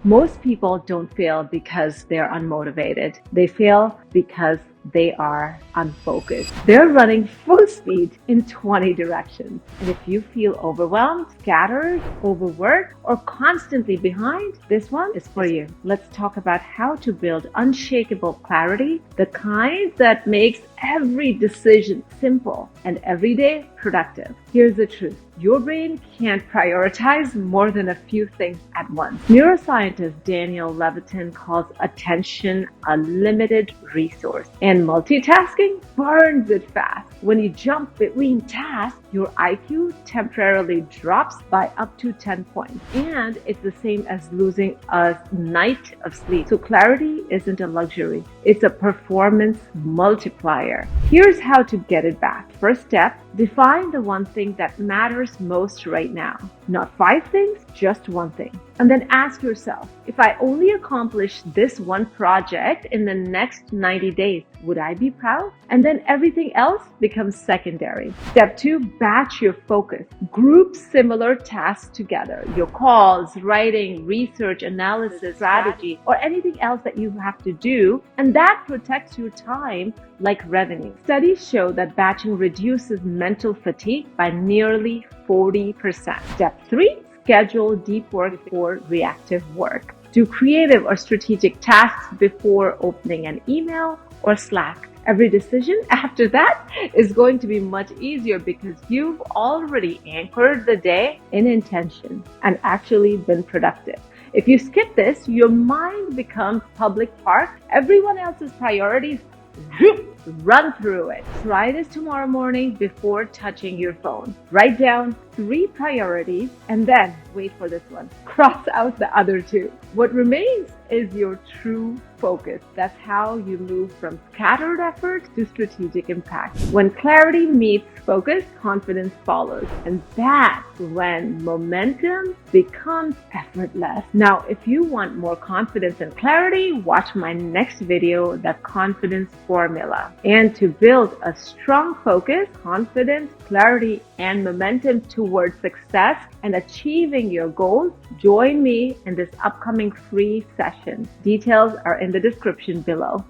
Most people don't fail because they're unmotivated. They fail because they are unfocused. They're running full speed in 20 directions. And if you feel overwhelmed, scattered, overworked, or constantly behind, this one is for you. Let's talk about how to build unshakable clarity, the kind that makes every decision simple and every day productive. Here's the truth. Your brain can't prioritize more than a few things at once. Neuroscientist Daniel Levitin calls attention a limited resource, and multitasking burns it fast. When you jump between tasks, your IQ temporarily drops by up to 10 points. And it's the same as losing a night of sleep. So clarity isn't a luxury. It's a performance multiplier. Here's how to get it back. First step, define the one thing that matters most right now. Not 5 things, just one thing. And then ask yourself, if I only accomplish this one project in the next 90 days, would I be proud? And then everything else becomes secondary. Step 2, batch your focus. Group similar tasks together. Your calls, writing, research, analysis, strategy, or anything else that you have to do. And that protects your time like revenue. Studies show that batching reduces mental fatigue by nearly 40%. Step 3, schedule deep work for reactive work. Do creative or strategic tasks before opening an email or Slack. Every decision after that is going to be much easier because you've already anchored the day in intention and actually been productive. If you skip this, your mind becomes public park. Everyone else's priorities, run through it. Try this tomorrow morning before touching your phone. Write down 3 priorities and then wait for this one. Cross out the other 2. What remains is your true focus. That's how you move from scattered effort to strategic impact. When clarity meets focus, confidence follows. And that's when momentum becomes effortless. Now, if you want more confidence and clarity, watch my next video, The Confidence Formula. And to build a strong focus, confidence, clarity, and momentum towards success and achieving your goals, join me in this upcoming free session. Details are in the description below.